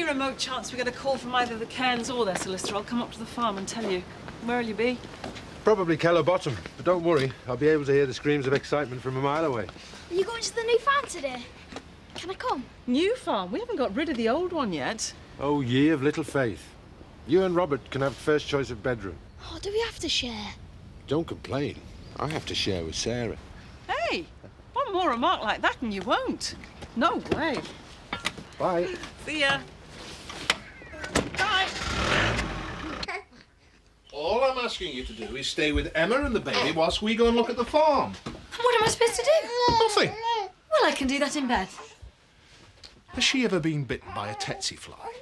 any remote chance we get a call from either the Cairns or their solicitor, I'll come up to the farm and tell you. Where'll you be? Probably Keller Bottom, but don't worry. I'll be able to hear the screams of excitement from a mile away. Are you going to the new farm today? Can I come? New farm? We haven't got rid of the old one yet. Oh, ye of little faith. You and Robert can have first choice of bedroom. Oh, do we have to share? Don't complain. I have to share with Sarah. Hey, one more remark like that and you won't. No way. Bye. See ya. Bye. All I'm asking you to do is stay with Emma and the baby whilst we go and look at the farm. What am I supposed to do? Nothing. Well, I can do that in bed. Has she ever been bitten by a tsetse fly?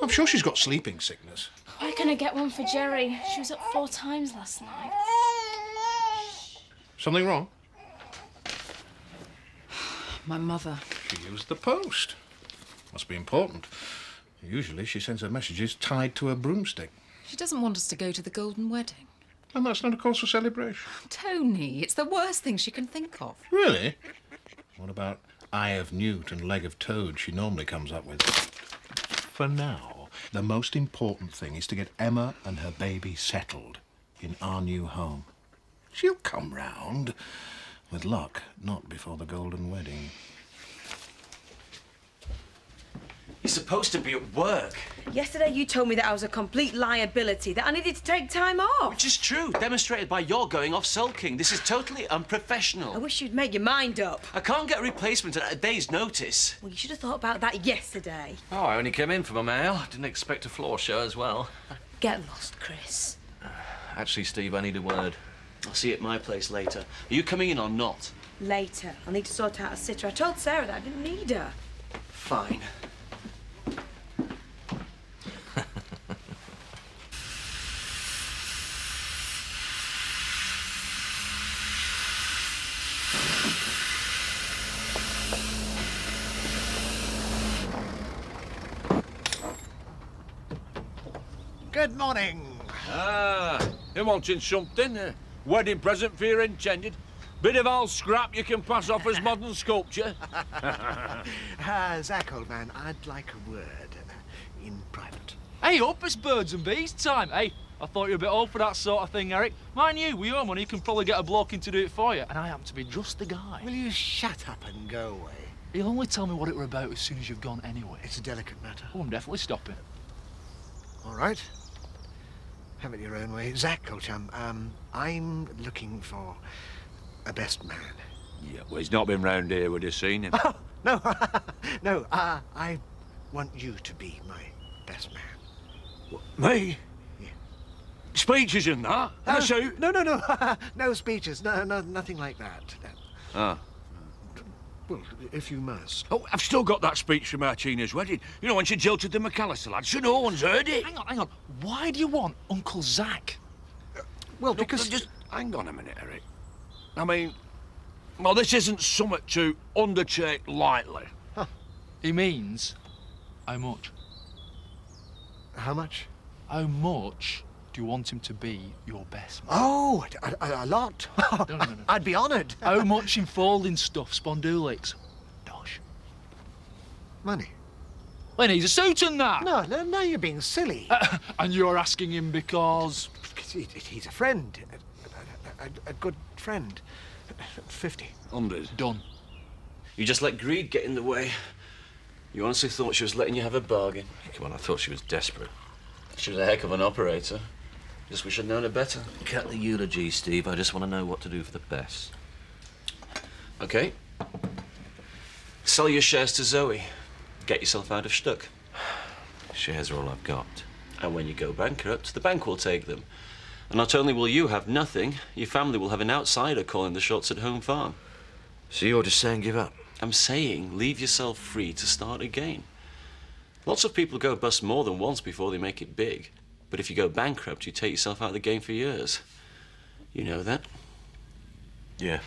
I'm sure she's got sleeping sickness. Why can I get one for Jerry? She was up 4 times last night. Something wrong? My mother. She used the post. Must be important. Usually she sends her messages tied to a broomstick. She doesn't want us to go to the golden wedding. And that's not a cause for celebration. Tony, it's the worst thing she can think of. Really? What about Eye of Newt and Leg of Toad she normally comes up with? For now, the most important thing is to get Emma and her baby settled in our new home. She'll come round. With luck, not before the golden wedding. You're supposed to be at work. Yesterday you told me that I was a complete liability, that I needed to take time off. Which is true, demonstrated by your going off sulking. This is totally unprofessional. I wish you'd make your mind up. I can't get a replacement at a day's notice. Well, you should have thought about that yesterday. Oh, I only came in for my mail. Didn't expect a floor show as well. Get lost, Chris. Actually, Steve, I need a word. I'll see you at my place later. Are you coming in or not? Later. I'll need to sort out a sitter. I told Sarah that I didn't need her. Fine. Good morning. Ah, you're wanting something? Wedding present for your intended? Bit of old scrap you can pass off as modern sculpture? Zach, old man, I'd like a word in private. Hey, up, it's birds and bees time. Hey, I thought you were a bit old for that sort of thing, Eric. Mind you, with your money, you can probably get a bloke in to do it for you, and I happen to be just the guy. Will you shut up and go away? You'll only tell me what it were about as soon as you've gone anyway. It's a delicate matter. Oh, I'm definitely stopping. All right. Have it your own way. Zach, old chum, I'm looking for a best man. Yeah, well, he's not been round here, would you seen him? Oh, no, no, I want you to be my best man. What, me? Yeah. Speeches and that? That's who? No, no speeches, no, nothing like that. Ah. Well, if you must. Oh, I've still got that speech from Martina's wedding. You know, when she jilted the McAllister lad, so no one's heard it. Hang on. Why do you want Uncle Zach? Well, Look, because... just hang on a minute, Eric. I mean, well, this isn't something to undertake lightly. Huh. He means how much? How much? How much do you want him to be your best man? Oh, a lot. No. I'd be honoured. How much in folding stuff, Spondulics? Dosh. Money. Well, he needs a suit and that. No, you're being silly. And you're asking him because... He's a friend. A good friend. 50. 100. Done. You just let greed get in the way. You honestly thought she was letting you have a bargain. Come on, I thought she was desperate. She was a heck of an operator. Just wish I'd known her better. Cut the eulogy, Steve. I just want to know what to do for the best. Okay. Sell your shares to Zoe. Get yourself out of Stuck. Shares are all I've got. And when you go bankrupt, the bank will take them. And not only will you have nothing, your family will have an outsider calling the shots at home farm. So you're just saying give up? I'm saying leave yourself free to start again. Lots of people go bust more than once before they make it big. But if you go bankrupt, you take yourself out of the game for years. You know that? Yeah.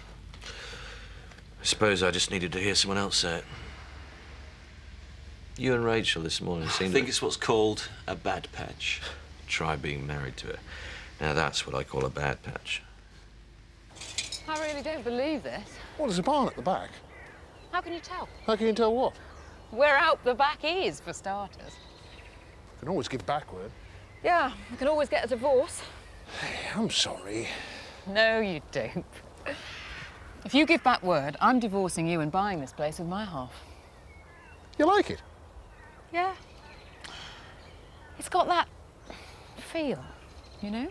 I suppose I just needed to hear someone else say it. You and Rachel this morning seemed... I think it's what's called a bad patch. Try being married to her. Now that's what I call a bad patch. I really don't believe this. Well, there's a barn at the back. How can you tell? How can you tell what? Where out the back is, for starters. You can always give back word. Yeah, we can always get a divorce. Hey, I'm sorry. No, you don't. If you give back word, I'm divorcing you and buying this place with my half. You like it? Yeah. It's got that feel, you know?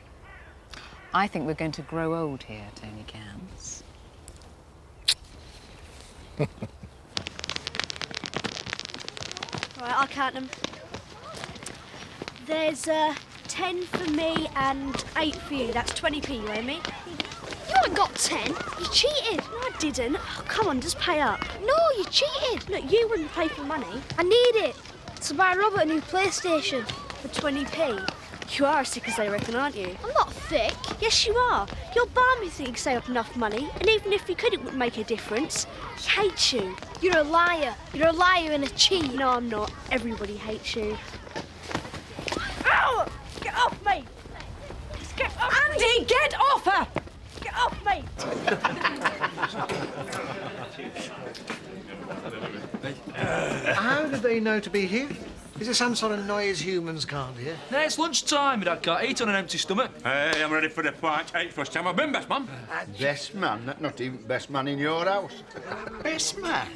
I think we're going to grow old here, Tony Cairns. Right, I'll count them. There's 10 for me and 8 for you. That's 20p, you owe me. You haven't got 10. You cheated. No, I didn't. Oh, come on, just pay up. No, you cheated. Look, you wouldn't pay for money. I need it to buy Robert a new PlayStation for 20p. You are as thick as they reckon, aren't you? I'm not thick. Yes, you are. Your barmy thinks you save up enough money, and even if you could, it wouldn't make a difference. He hates you. You're a liar. You're a liar and a cheat. No, I'm not. Everybody hates you. Ow! Get off me! Just get off Andy, me! get off her! Get off me! How did they know to be here? Is there some sort of noise humans can't hear? No, it's lunchtime, and I can't eat on an empty stomach. Hey, I'm ready for the fight. Hey, first time I've been best man. Best man? Not even best man in your house. Best man?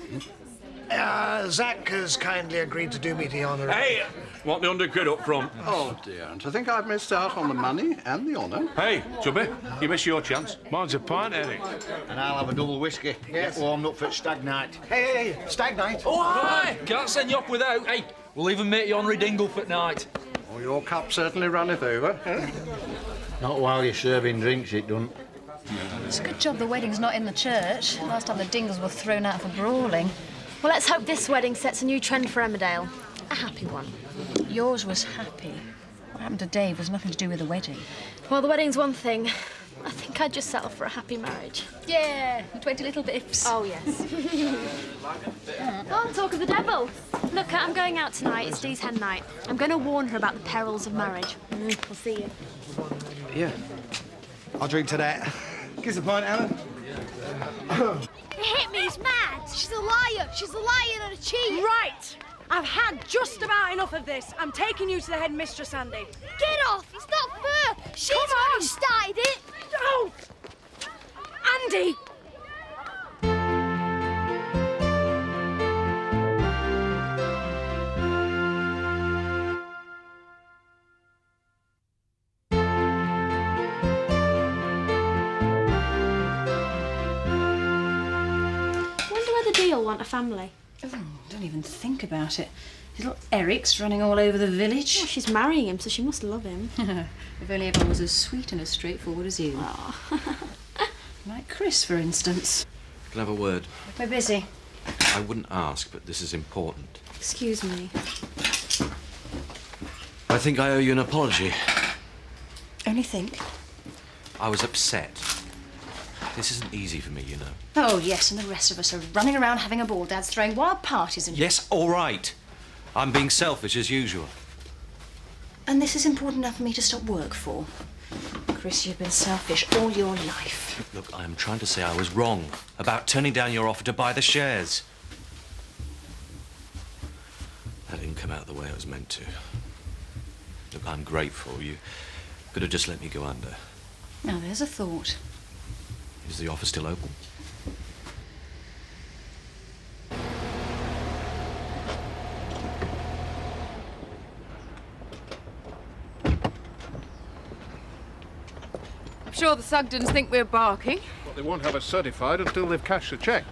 Zach has kindly agreed to do me the honour. Hey, want the £100 up front? Oh, dear. And I think I've missed out on the money and the honour. Hey, Chubby, you miss your chance. Mine's a pint, Eric. And I'll have a double whiskey. Yes. Get warmed up for stag night. Hey, stag night. Oh, aye! Can't send you off without. Hey, we'll even make you honorary dingle for night. Oh, your cup certainly runneth over. Eh? Not while you're serving drinks, it don't. It's a good job the wedding's not in the church. Last time the Dingles were thrown out for brawling. Well, let's hope this wedding sets a new trend for Emmerdale. A happy one. Yours was happy. What happened to Dave was nothing to do with the wedding. Well, the wedding's one thing. I think I'd just settle for a happy marriage. Yeah, 20 little biffs. Oh, yes. Oh, talk of the devil. Look, I'm going out tonight. It's Dee's hen night. I'm going to warn her about the perils of marriage. I'll see you. Yeah. I'll drink to that. Give us a pint, Alan. Hit me, he's mad. She's a liar. She's a liar and a cheat. Right. I've had just about enough of this. I'm taking you to the headmistress, Andy. Get off. It's not fair. She's the one who started it. Don't. Andy. Deal want a family? Oh, don't even think about it. His little Eric's running all over the village. Well, she's marrying him, so she must love him. If only everyone was as sweet and as straightforward as you. Oh. Like Chris, for instance. Can I have a word? We're busy. I wouldn't ask, but this is important. Excuse me. I think I owe you an apology. Only think. I was upset. This isn't easy for me, you know. Oh, yes, and the rest of us are running around having a ball. Dad's throwing wild parties and... Yes, all right. I'm being selfish as usual. And this is important enough for me to stop work for. Chris, you've been selfish all your life. Look, I am trying to say I was wrong about turning down your offer to buy the shares. That didn't come out the way it was meant to. Look, I'm grateful. You could have just let me go under. Now, there's a thought. Is the offer still open? I'm sure the Sugdens think we're barking. But they won't have us certified until they've cashed the cheque.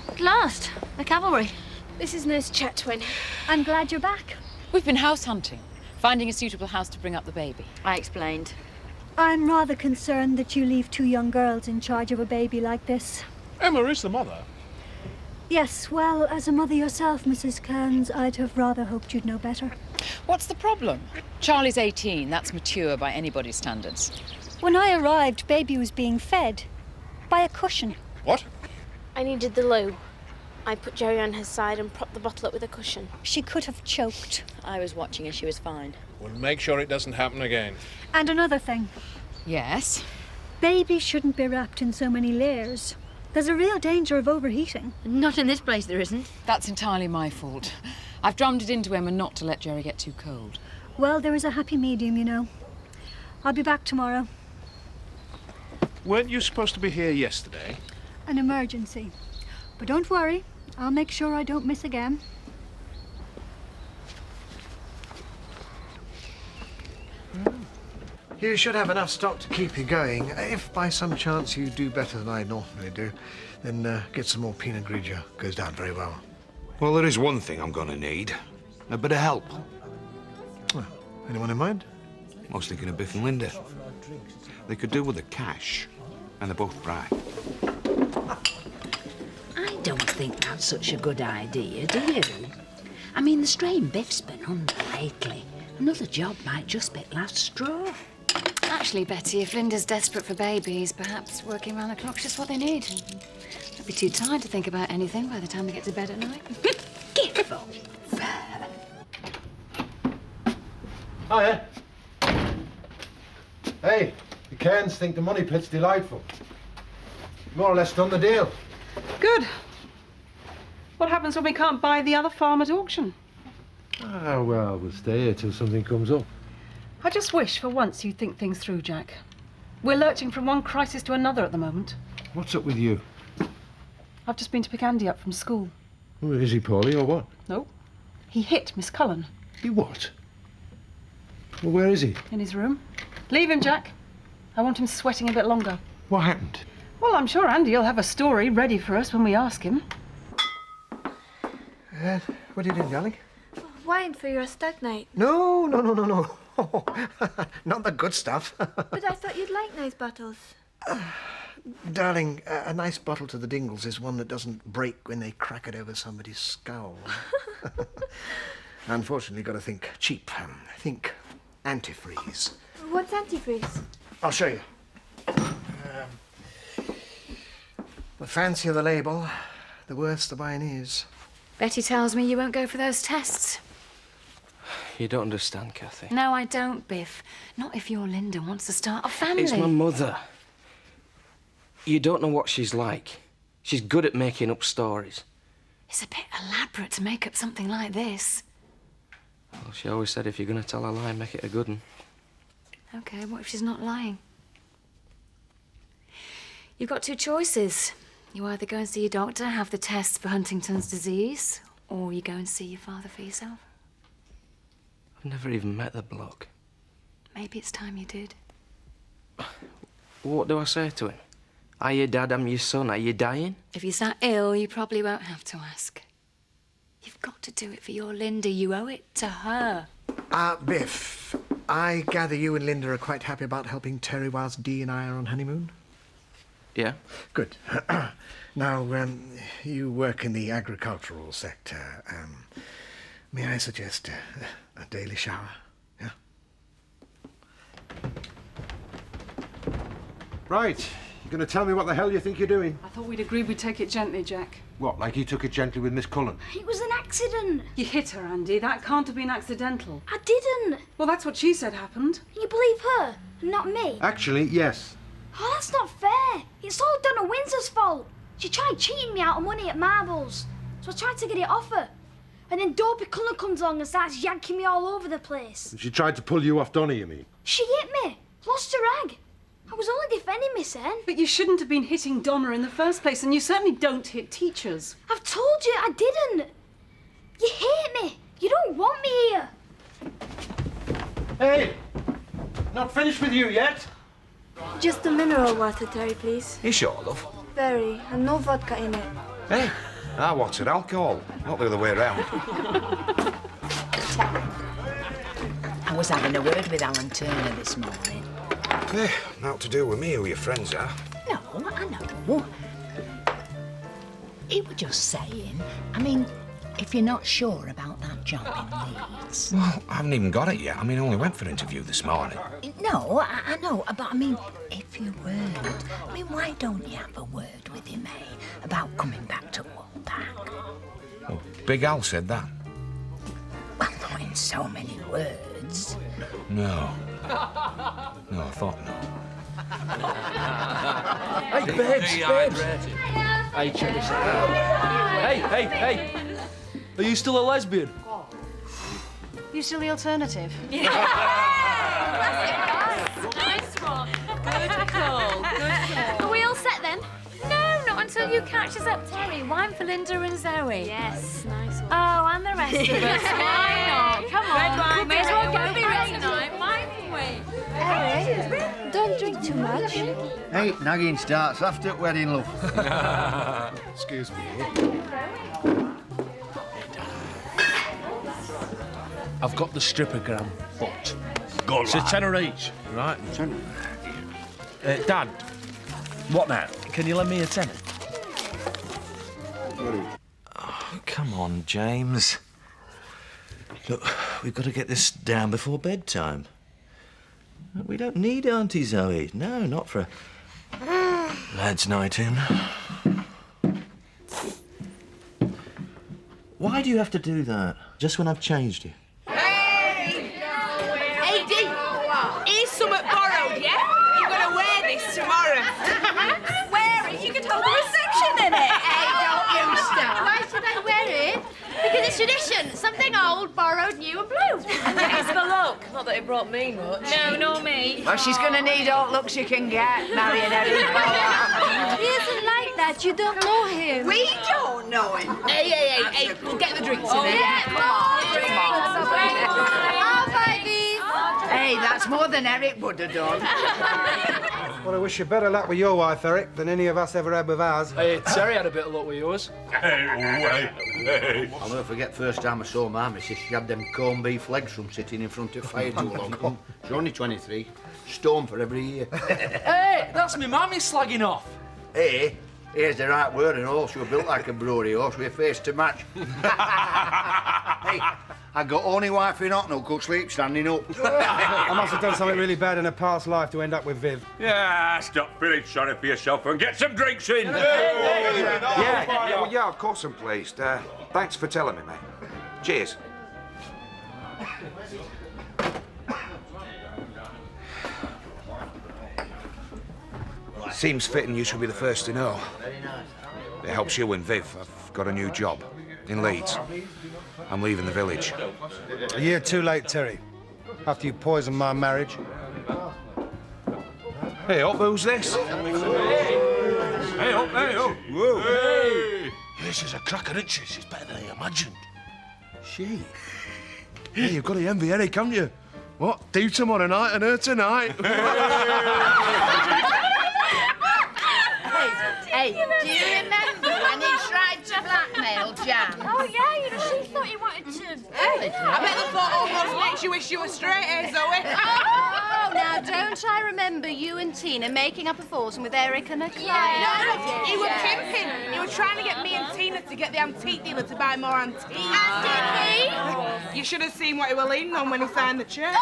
At last, the cavalry. This is Nurse Chetwin. I'm glad you're back. We've been house hunting, finding a suitable house to bring up the baby. I explained. I'm rather concerned that you leave 2 young girls in charge of a baby like this. Emma is the mother. Yes, well, as a mother yourself, Mrs. Cairns, I'd have rather hoped you'd know better. What's the problem? Charlie's 18. That's mature by anybody's standards. When I arrived, baby was being fed by a cushion. What? I needed the loo. I put Jerry on his side and propped the bottle up with a cushion. She could have choked. I was watching her. She was fine. We'll make sure it doesn't happen again. And another thing. Yes? Baby shouldn't be wrapped in so many layers. There's a real danger of overheating. Not in this place, there isn't. That's entirely my fault. I've drummed it into Emma not to let Jerry get too cold. Well, there is a happy medium, you know. I'll be back tomorrow. Weren't you supposed to be here yesterday? An emergency. But don't worry, I'll make sure I don't miss again. You should have enough stock to keep you going. If by some chance you do better than I normally do, then get some more Pinot Grigio. Goes down very well. Well, there is one thing I'm gonna need. A bit of help. Well, anyone in mind? I was thinking of Biff and Linda. They could do with the cash, and they're both bright. I don't think that's such a good idea, do you? I mean, the strain Biff's been under lately. Another job might just be last straw. Actually, Betty, if Linda's desperate for babies, perhaps working round the clock's just what they need. They'll be too tired to think about anything by the time they get to bed at night. Giffle. Hiya. Hey, the Cairns think the money pit's delightful. More or less done the deal. Good. What happens when we can't buy the other farm at auction? Ah, well, we'll stay here till something comes up. I just wish for once you'd think things through, Jack. We're lurching from one crisis to another at the moment. What's up with you? I've just been to pick Andy up from school. Oh, is he poorly or what? No. He hit Miss Cullen. He what? Well, where is he? In his room. Leave him, Jack. I want him sweating a bit longer. What happened? Well, I'm sure Andy'll have a story ready for us when we ask him. What are you doing, darling? Wine for your stag night. No. Not the good stuff. But I thought you'd like nice bottles. Darling, a nice bottle to the Dingles is one that doesn't break when they crack it over somebody's skull. Unfortunately, got to think cheap. Think antifreeze. What's antifreeze? I'll show you. The fancier the label, the worse the wine is. Betty tells me you won't go for those tests. You don't understand, Kathy. No, I don't, Biff. Not if your Linda wants to start a family. It's my mother. You don't know what she's like. She's good at making up stories. It's a bit elaborate to make up something like this. Well, she always said if you're going to tell a lie, make it a good one. OK, what if she's not lying? You've got two choices. You either go and see your doctor, have the tests for Huntington's disease, or you go and see your father for yourself. I've never even met the bloke. Maybe it's time you did. What do I say to him? Are you Dad, I'm your son, are you dying? If you're that ill, you probably won't have to ask. You've got to do it for your Linda. You owe it to her. Biff, I gather you and Linda are quite happy about helping Terry whilst Dee and I are on honeymoon? Yeah. Good. Now, you work in the agricultural sector. May I suggest a daily shower? Yeah? Right. You're going to tell me what the hell you think you're doing? I thought we'd agreed we'd take it gently, Jack. What, like you took it gently with Miss Cullen? It was an accident. You hit her, Andy. That can't have been accidental. I didn't. Well, that's what she said happened. Can you believe her and not me? Actually, yes. Oh, that's not fair. It's all Donna Windsor's fault. She tried cheating me out of money at marbles. So I tried to get it off her. And then Dopey Cullen comes along and starts yanking me all over the place. She tried to pull you off Donny, you mean? She hit me. Lost her rag. I was only defending Miss N. But you shouldn't have been hitting Donna in the first place, and you certainly don't hit teachers. I've told you I didn't. You hate me. You don't want me here. Hey! Not finished with you yet? Just a mineral water, Terry, please. You sure, love? Very. And no vodka in it. Hey, I wanted alcohol, not the other way around. I was having a word with Alan Turner this morning. Eh, not to do with me who your friends are. No, I know. He was just saying, I mean, if you're not sure about that job in Leeds... Well, I haven't even got it yet. I mean, I only went for an interview this morning. No, I know, but I mean, if you weren't, I mean, why don't you have a word with him, about coming back to Wallback? Well, Big Al said that. Well, not in so many words. No. No, I thought not. Hey, Babes. Hey, check this out. Hey. Are you still a lesbian? You still the alternative? Nice one. Good call. Are we all set then? No, not until you catch us up, Terry. Wine for Linda and Zoe. Yes, nice one. Oh, and the rest of us. Why not? Come on. Red wine, May as well red go be wine. ready tonight, mightn't we? Eric, don't drink too much. Hey, nagging starts after wedding, love. Excuse me. I've got the strippogram, but Go it's a lad. tenner each, right? Dad, what now? Can you lend me a tenner? Oh, come on, James. Look, we've got to get this down before bedtime. We don't need Auntie Zoe. No, not for a lad's night in. Why do you have to do that? Just when I've changed you? Hey, Dee, here's something borrowed, yeah? You're going to wear this tomorrow. Wear it. You could hold a reception in it. Hey, don't you stop. Why should I wear it? Because it's tradition. Something old, borrowed, new and blue. It's for luck. Not that it brought me much. No, nor me. Well, she's going to need all luck she can get, marrying Eric. He isn't like that. You don't know him. We don't know him. Hey, we'll get the drinks in there. Yeah, come on. I'll buy these. Hey, that's more than Eric would have done. Well, I wish you better luck with your wife, Eric, than any of us ever had with ours. Hey, Terry had a bit of luck with yours. I'll never forget first time I saw my missus. She had them corned beef legs from sitting in front of fire too long. She's only 23. Stone for every year. Hey, that's me mammy slagging off. Hey, here's the right word and all. She was built like a brory horse with a face to match. Hey, I got only wife in hot, no could sleep standing up. I must have done something really bad in a past life to end up with Viv. Yeah, stop feeling sorry for yourself and get some drinks in. Yeah, of course I'm pleased. Thanks for telling me, mate. Cheers. Seems fitting you should be the first to know. It helps you and Viv. I've got a new job in Leeds. I'm leaving the village. A year too late, Terry. After you poisoned my marriage. Hey up, who's this? Hey up. Whoa. Hey. Yeah, she's a cracker, isn't she? She's better than I imagined. She? Yeah, you've got to envy Eric, haven't you? What? Do tomorrow night and her tonight. Hey, do you remember when he tried to blackmail Jan? Oh, yeah, she thought he wanted to... I bet the thought almost makes you wish you were straight, eh, Zoe? Oh, now, don't I remember you and Tina making up a foursome with Eric and a client? No, he was pimping. He was trying to get me and Tina to get the antique dealer to buy more antiques. And did he? You should have seen what he was leaning on when he signed the cheque.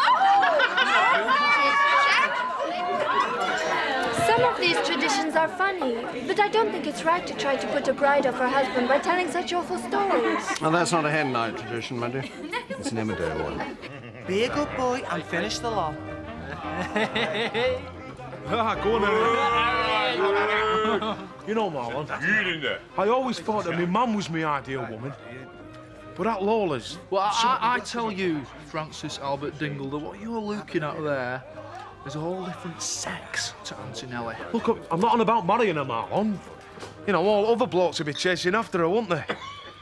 Some of these traditions are funny, but I don't think it's right to try to put a bride off her husband by telling such awful stories. Well, that's not a hen night tradition, my dear. It's an Emmerdale one. Be a good boy and finish the law. Go on, Eric. You know, Marlon, I always thought that my mum was my ideal woman. But that Lawler's... Well, I tell you, Francis Albert Dingle, that what you're looking at there is a whole different sex to Auntie Nellie. Look, I'm not on about marrying her, Marlon. You know, all other blokes would be chasing after her, wouldn't they?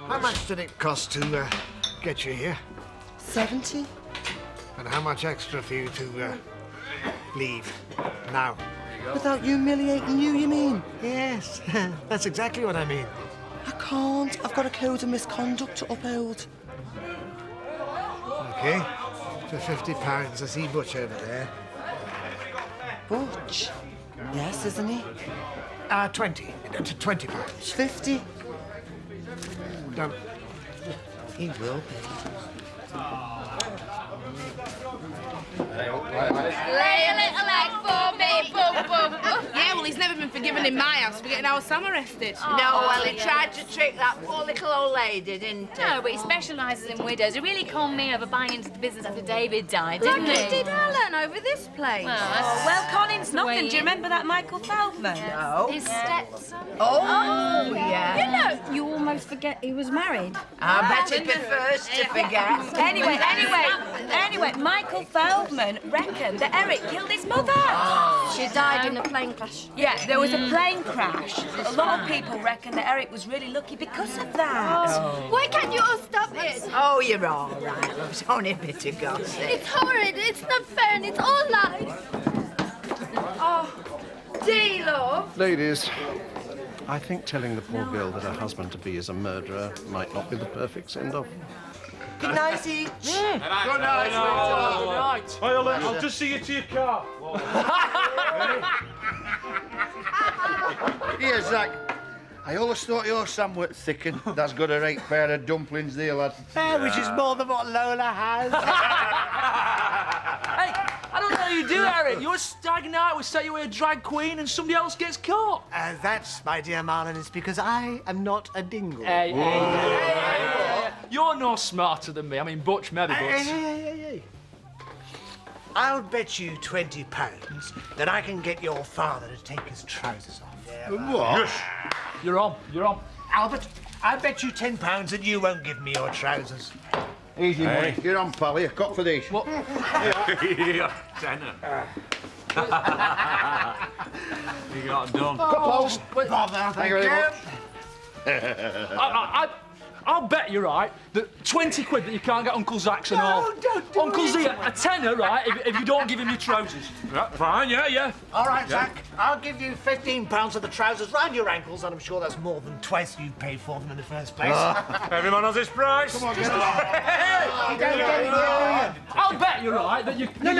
How much did it cost to get you here? 70? And how much extra for you to leave now? Without humiliating you, you mean? Yes, that's exactly what I mean. I can't. I've got a code of misconduct to uphold. OK, for £50, I see Butch over there. Butch? Yes, isn't he? 20. £20. 50? Done. He will be. Lay a little egg for me, boom, boom, boom. Yeah, Well, he's never been forgiven in my house for getting our Sam arrested. No, well, he tried to trick that poor little old lady, didn't he? No, but he specialises in widows. He really conned me over buying into the business after David died, didn't he? Did Alan over this place? Well, Colin's nothing. Do you remember that Michael Feldman? No. His stepson. Oh, yeah. You know, you almost forget he was married. I bet he prefers to forget. Anyway, Michael Feldman reckoned that Eric killed his mother. She died in a plane crash. Yeah, there was a plane crash. A lot of people reckon that Eric was really lucky because of that. Why can't you all stop it? Oh, you're all right, love. It's only a bit of gossip. It's horrid, it's not fair, and it's all lies. Oh, Dee, love. Ladies, I think telling the poor girl that her husband-to-be is a murderer might not be the perfect send-off. Good night, each. Good night, I'll just see you to your car. Here, Zach. I always thought your Sam were thickened. That's got a right pair of dumplings there, lad. Which is more than what Lola has. Hey, I don't know how you do, Eric. You're a stag night, we set you a drag queen and somebody else gets caught. That's, my dear Marlon, is because I am not a dingle. Hey. You're no smarter than me. I mean, Butch, maybe, Butch. Hey. I'll bet you £20 that I can get your father to take his trousers off. What? Yes. You're on. Albert, I bet you £10 that you won't give me your trousers. Easy money. You're on, pal. Here, cut for these. What? Yeah, tenner. You got done. Couples. Bother, Thank you very much. I'll bet you're right that 20 quid that you can't get Uncle Zach's and all. Don't do Uncle it. Z, a tenner, right, if you don't give him your trousers. Yeah, fine, yeah. All right, Zach, I'll give you £15 of the trousers round your ankles, and I'm sure that's more than twice you paid for them in the first place. Everyone has his price. Come on, get I'll bet you're right that you... No.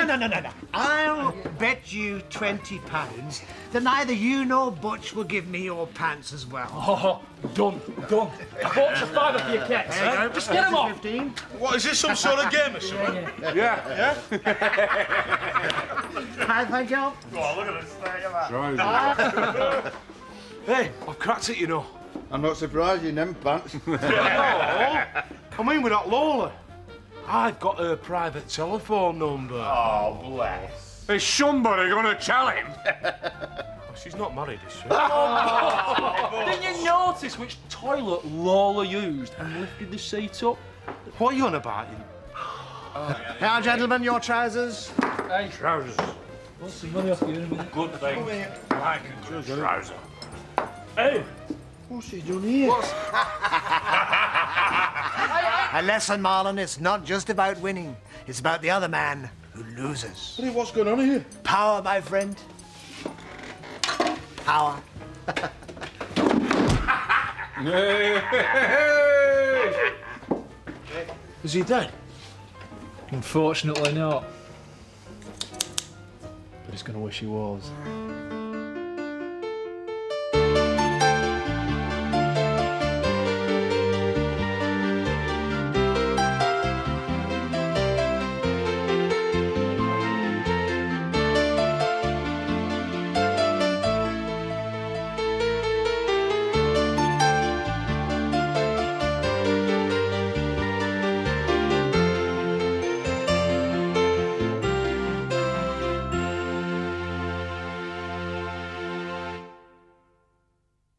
I'll bet you £20 that neither you nor Butch will give me your pants as well. Oh, done. I bought a fiver for your kicks, eh? Just get them off. 15. What, is this some sort of game or something? Yeah. Hi, thank you. Oh, look at this thing. Hey, I've cracked it, you know. I'm not surprised in them pants. No, I mean with that Lola. I've got her private telephone number. Oh, bless. Is somebody going to tell him? She's not married, is she? Didn't you notice which toilet Lola used and lifted the seat up? What are you on about? Now, gentlemen, your trousers. Hey. Trousers. What's some money off you in a minute? Good thing. Like a good trouser. Hey! What's he done here? A lesson, Marlon, it's not just about winning. It's about the other man who loses. Hey, what's going on here? Power, my friend. Power. Is he dead? Unfortunately not. But he's going to wish he was.